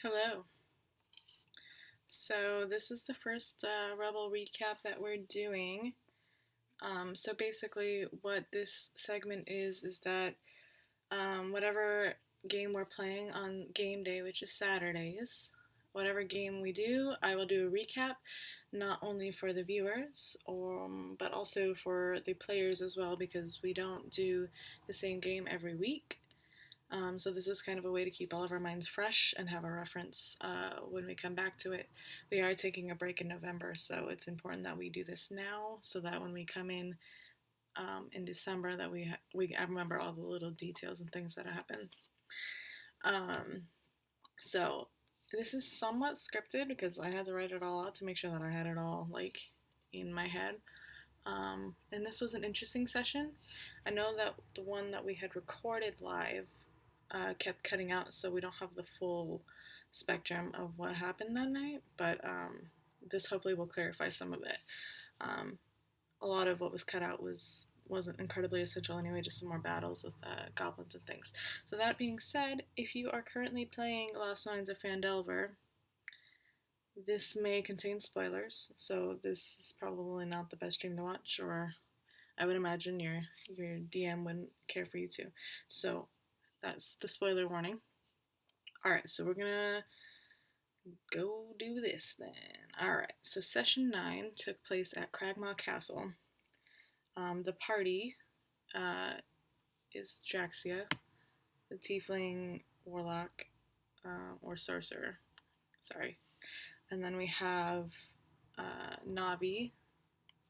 Hello. So this is the first Rebel recap that we're doing. So basically, what this segment is that whatever game we're playing on game day, which is Saturdays, whatever game we do, I will do a recap, not only for the viewers, but also for the players as well, because we don't do the same game every week. So this is kind of a way to keep all of our minds fresh and have a reference when we come back to it. We are taking a break in November, so it's important that we do this now, so that when we come in December, that I remember all the little details and things that happen. Um, so this is somewhat scripted because I had to write it all out to make sure that I had it all like in my head. And this was an interesting session. I know that the one that we had recorded live kept cutting out, so we don't have the full spectrum of what happened that night, but this hopefully will clarify some of it. A lot of what was cut out wasn't incredibly essential anyway, just some more battles with goblins and things. So that being said, if you are currently playing Lost Mines of Phandelver, this may contain spoilers, so this is probably not the best stream to watch, or I would imagine your DM wouldn't care for you to. So that's the spoiler warning. Alright, so we're gonna go do this then. Alright, so session 9 took place at Cragmaw Castle. The party is Jaxia, the tiefling warlock or sorcerer. Sorry. And then we have Navi,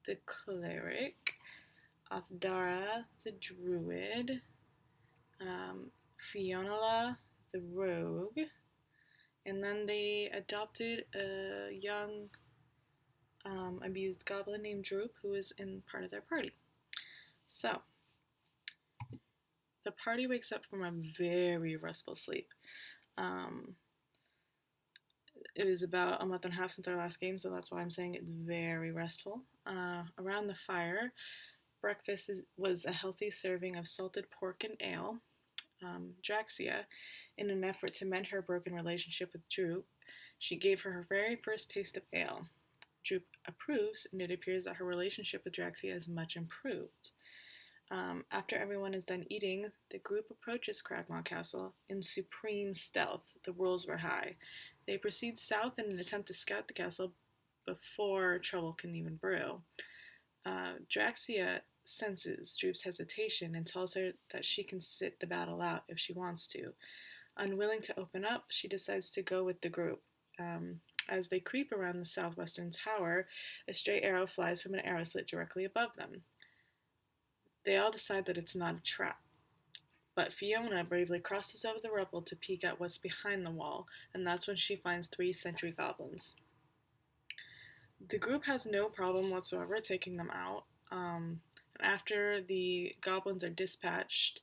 the cleric, Athdara, the druid, Fionala, the rogue, and then they adopted a young abused goblin named Droop, who is in part of their party. So the party wakes up from a very restful sleep. It was about a month and a half since our last game, so that's why I'm saying it's very restful. Around the fire, breakfast was a healthy serving of salted pork and ale. Jaxia, in an effort to mend her broken relationship with Droop, she gave her her very first taste of ale. Droop approves, and it appears that her relationship with Jaxia is much improved. After everyone is done eating, the group approaches Cragmaw Castle in supreme stealth. The rolls were high. They proceed south in an attempt to scout the castle before trouble can even brew. Jaxia senses Droop's hesitation and tells her that she can sit the battle out if she wants to. Unwilling to open up, she decides to go with the group. As they creep around the southwestern tower, a stray arrow flies from an arrow slit directly above them. They all decide that it's not a trap. But Fiona bravely crosses over the rubble to peek at what's behind the wall, and that's when she finds 3 sentry goblins. The group has no problem whatsoever taking them out. After the goblins are dispatched,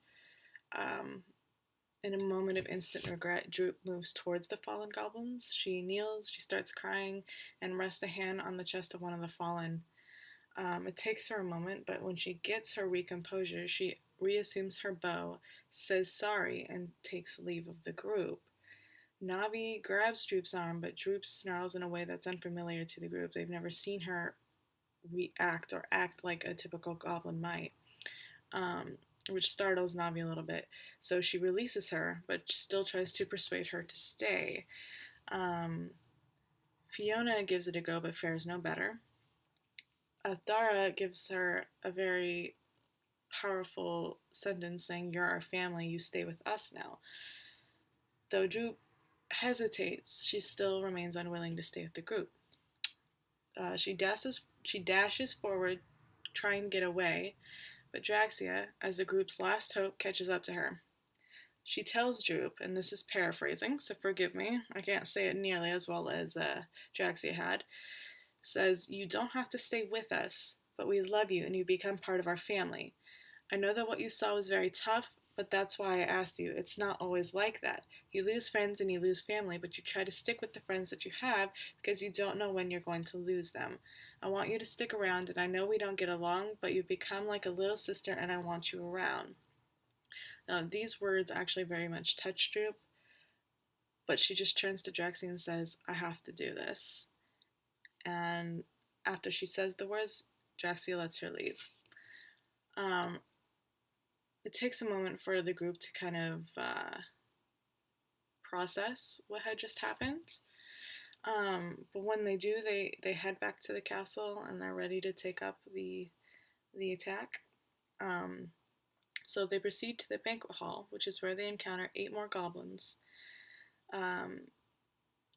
in a moment of instant regret, Droop moves towards the fallen goblins. She kneels, she starts crying, and rests a hand on the chest of one of the fallen. It takes her a moment, but when she gets her recomposure, she reassumes her bow, says sorry, and takes leave of the group. Navi grabs Droop's arm, but Droop snarls in a way that's unfamiliar to the group. They've never seen her react or act like a typical goblin might, which startles Navi a little bit. So she releases her, but still tries to persuade her to stay. Fiona gives it a go, but fares no better. Athdara gives her a very powerful sentence saying, "You're our family, you stay with us now." Though Droop hesitates, she still remains unwilling to stay with the group. She dashes forward, trying to get away, but Jaxia, as the group's last hope, catches up to her. She tells Droop, and this is paraphrasing, so forgive me, I can't say it nearly as well as Jaxia had, says, "You don't have to stay with us, but we love you and you become part of our family. I know that what you saw was very tough, but that's why I asked you. It's not always like that. You lose friends and you lose family, but you try to stick with the friends that you have because you don't know when you're going to lose them. I want you to stick around, and I know we don't get along, but you've become like a little sister and I want you around." Now, these words actually very much touched Droop. but she just turns to Drexy and says, I have to do this. And after she says the words, Drexy lets her leave. Um, it takes a moment for the group to kind of process what had just happened. But when they do, they head back to the castle and they're ready to take up the attack. Um, so they proceed to the banquet hall, which is where they encounter 8 more goblins.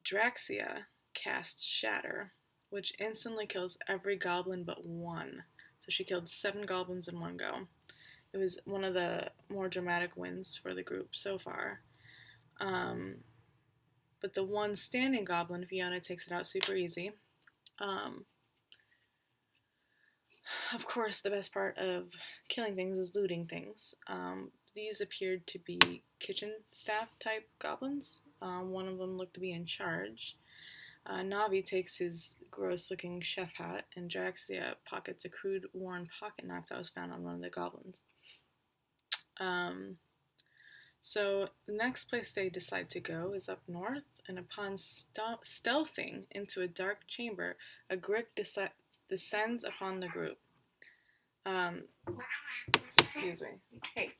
Draxia casts Shatter, which instantly kills every goblin but one. So she killed 7 goblins in one go. It was one of the more dramatic wins for the group so far. But the one standing goblin, Fiona, takes it out super easy. Of course, the best part of killing things is looting things. These appeared to be kitchen staff type goblins. One of them looked to be in charge. Navi takes his gross looking chef hat, and Draxia pockets a crude worn pocket knife that was found on one of the goblins. So the next place they decide to go is up north, and upon stealthing into a dark chamber, a Grick descends upon the group. Excuse me. Hey.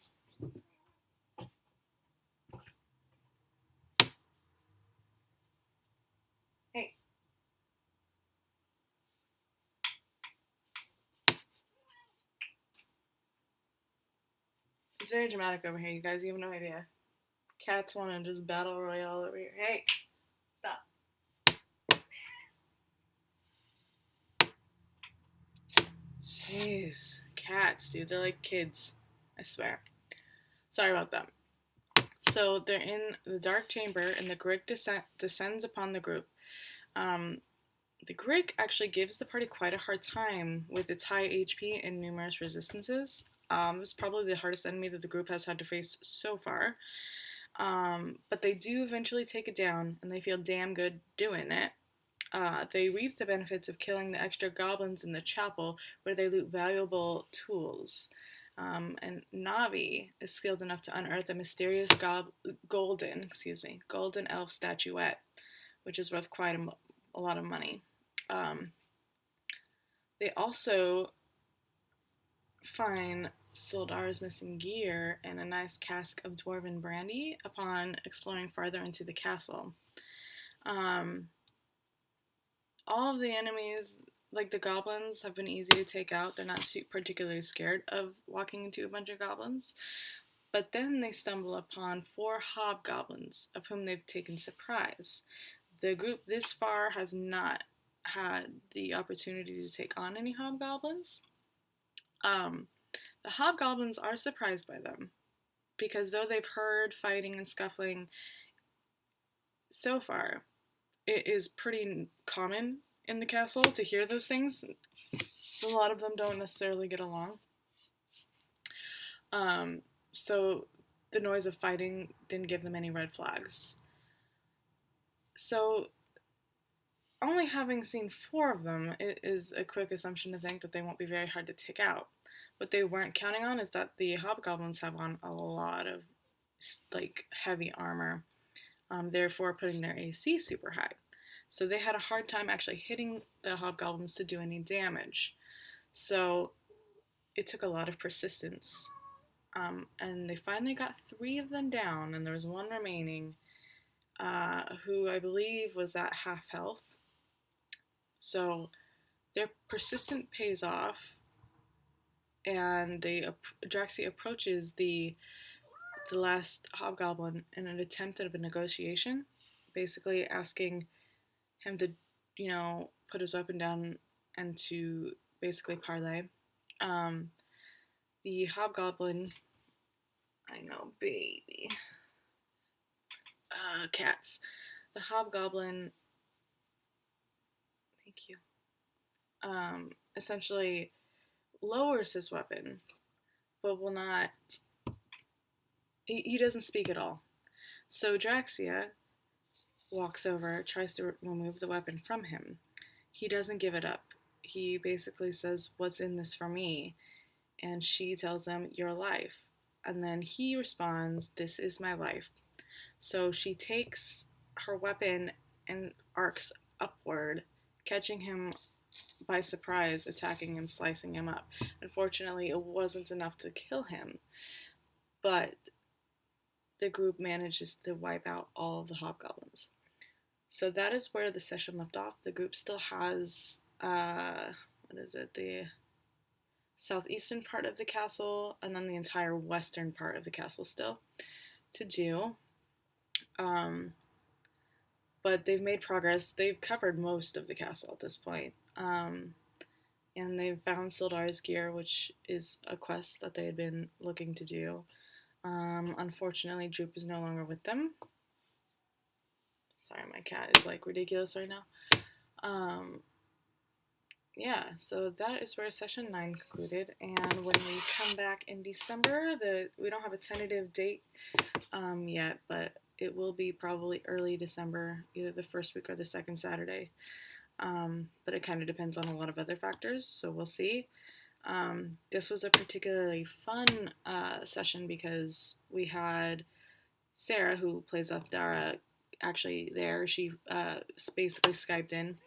Hey. It's very dramatic over here, you guys. You have no idea. Cats want to just battle royale over here. Hey. Stop. Jeez. Cats, dude. They're like kids. I swear. Sorry about that. So they're in the dark chamber, and the Grick descends upon the group. The Grick actually gives the party quite a hard time with its high HP and numerous resistances. It's probably the hardest enemy that the group has had to face so far. But they do eventually take it down, and they feel damn good doing it. They reap the benefits of killing the extra goblins in the chapel, where they loot valuable tools. And Navi is skilled enough to unearth a mysterious golden elf statuette, which is worth quite a lot of money. They also find Sildar's missing gear and a nice cask of dwarven brandy upon exploring farther into the castle. All of the enemies, like the goblins, have been easy to take out. They're not particularly scared of walking into a bunch of goblins. But then they stumble upon 4 hobgoblins, of whom they've taken surprise. The group this far has not had the opportunity to take on any hobgoblins. The hobgoblins are surprised by them, because though they've heard fighting and scuffling so far, it is pretty common in the castle to hear those things. A lot of them don't necessarily get along. So the noise of fighting didn't give them any red flags. So only having seen 4 of them, it is a quick assumption to think that they won't be very hard to take out. What they weren't counting on is that the hobgoblins have on a lot of heavy armor, therefore putting their AC super high. So they had a hard time actually hitting the hobgoblins to do any damage. So it took a lot of persistence. And they finally got 3 of them down, and there was 1 remaining, who I believe was at half health. So their persistence pays off, and Draxi approaches the last hobgoblin in an attempt at a negotiation, basically asking him to, put his weapon down and to basically parlay. The hobgoblin, I know, baby. Cats. The hobgoblin, thank you, essentially lowers his weapon, but will not, he doesn't speak at all. So Draxia walks over, tries to remove the weapon from him. He doesn't give it up. He basically says, "What's in this for me?" And she tells him, "Your life." And then he responds, "This is my life." So she takes her weapon and arcs upward, catching him by surprise, attacking him, slicing him up. Unfortunately, it wasn't enough to kill him, but the group manages to wipe out all of the hobgoblins. So that is where the session left off. The group still has, the southeastern part of the castle, and then the entire western part of the castle still to do. But they've made progress. They've covered most of the castle at this point. And they've found Sildar's gear, which is a quest that they had been looking to do. Unfortunately, Droop is no longer with them. Sorry, my cat is like ridiculous right now. Yeah, so that is where session 9 concluded. And when we come back in December, we don't have a tentative date yet, but it will be probably early December, either the first week or the second Saturday. But it kind of depends on a lot of other factors, so we'll see. This was a particularly fun session because we had Sarah, who plays Athdara, actually there. She basically Skyped in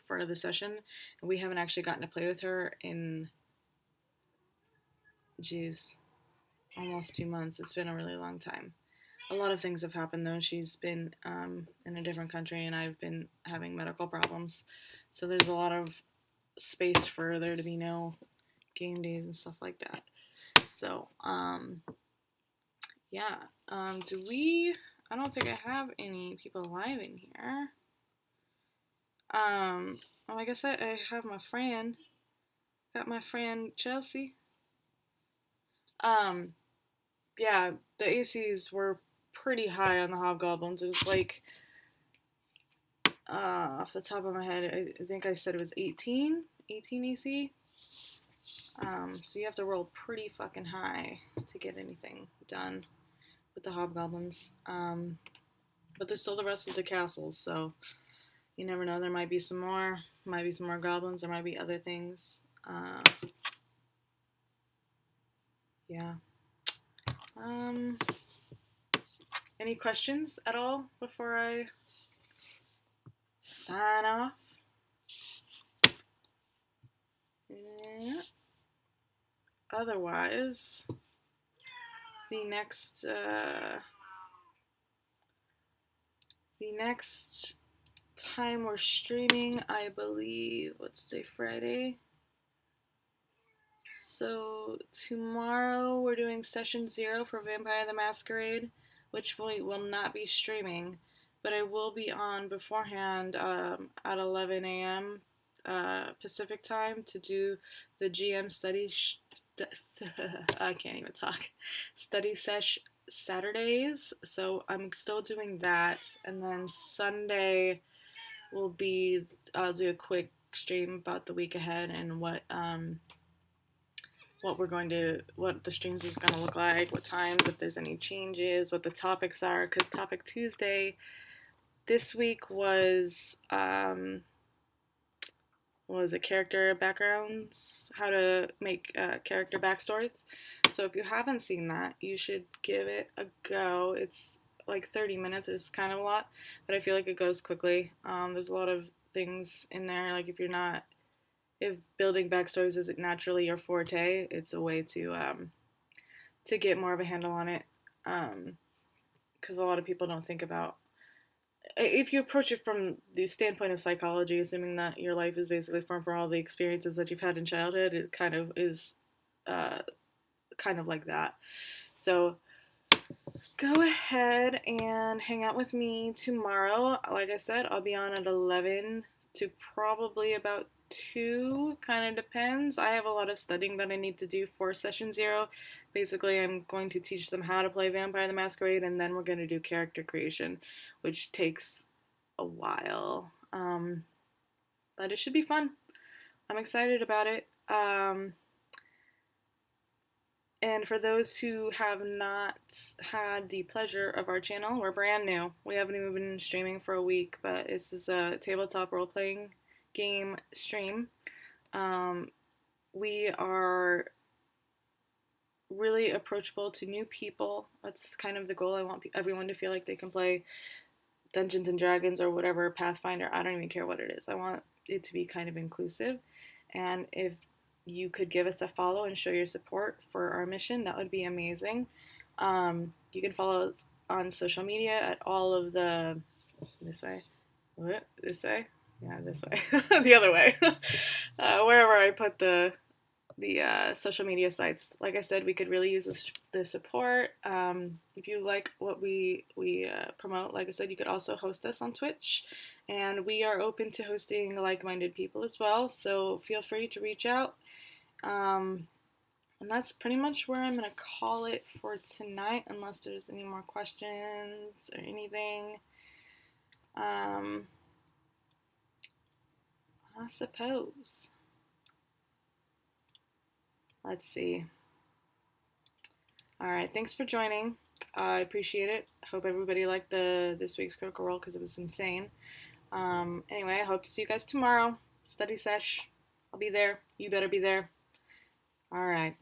for the session, and we haven't actually gotten to play with her in, almost 2 months. It's been a really long time. A lot of things have happened, though. She's been in a different country, and I've been having medical problems. So there's a lot of space for there to be no game days and stuff like that. So, yeah. I don't think I have any people live in here. I guess I have my friend. Got my friend Chelsea. Yeah, the ACs were pretty high on the hobgoblins. It was like, off the top of my head, I think I said it was 18 AC. So you have to roll pretty fucking high to get anything done with the hobgoblins. But there's still the rest of the castles, so you never know. There might be some more goblins. There might be other things. Yeah. Any questions at all before I sign off? Yeah. Otherwise, the next time we're streaming, I believe, what's today, Friday? So tomorrow we're doing session 0 for Vampire the Masquerade, which we will not be streaming, but I will be on beforehand at 11 a.m. Pacific time to do the GM study. I can't even talk. Study sesh Saturdays, so I'm still doing that, and then Sunday I'll do a quick stream about the week ahead and what the streams is going to look like, what times, if there's any changes, what the topics are, because Topic Tuesday this week was character backgrounds, how to make character backstories. So if you haven't seen that, you should give it a go. It's like 30 minutes, it's kind of a lot, but I feel like it goes quickly. There's a lot of things in there, like if building backstories isn't naturally your forte, it's a way to get more of a handle on it, because a lot of people don't think about, if you approach it from the standpoint of psychology, assuming that your life is basically formed from all the experiences that you've had in childhood, it kind of is kind of like that. So go ahead and hang out with me tomorrow. Like I said, I'll be on at 11 to probably about 2, kind of depends. I have a lot of studying that I need to do for session 0. Basically, I'm going to teach them how to play Vampire the Masquerade, and then we're going to do character creation, which takes a while. But it should be fun. I'm excited about it. And for those who have not had the pleasure of our channel, we're brand new. We haven't even been streaming for a week, but this is a tabletop role-playing game stream. We are really approachable to new people. That's kind of the goal. I want everyone to feel like they can play Dungeons and Dragons or whatever, Pathfinder. I don't even care what it is. I want it to be kind of inclusive. And if you could give us a follow and show your support for our mission, that would be amazing. You can follow us on social media at all of the this way. What? This way? Yeah, this way. The other way. Wherever I put the social media sites. Like I said, we could really use the support. If you like what we promote, like I said, you could also host us on Twitch, and we are open to hosting like-minded people as well. So feel free to reach out. And that's pretty much where I'm gonna call it for tonight, unless there's any more questions or anything. I suppose. Let's see. All right, thanks for joining. I appreciate it. Hope everybody liked this week's Critical Role because it was insane. Anyway, I hope to see you guys tomorrow. Study sesh. I'll be there. You better be there. All right.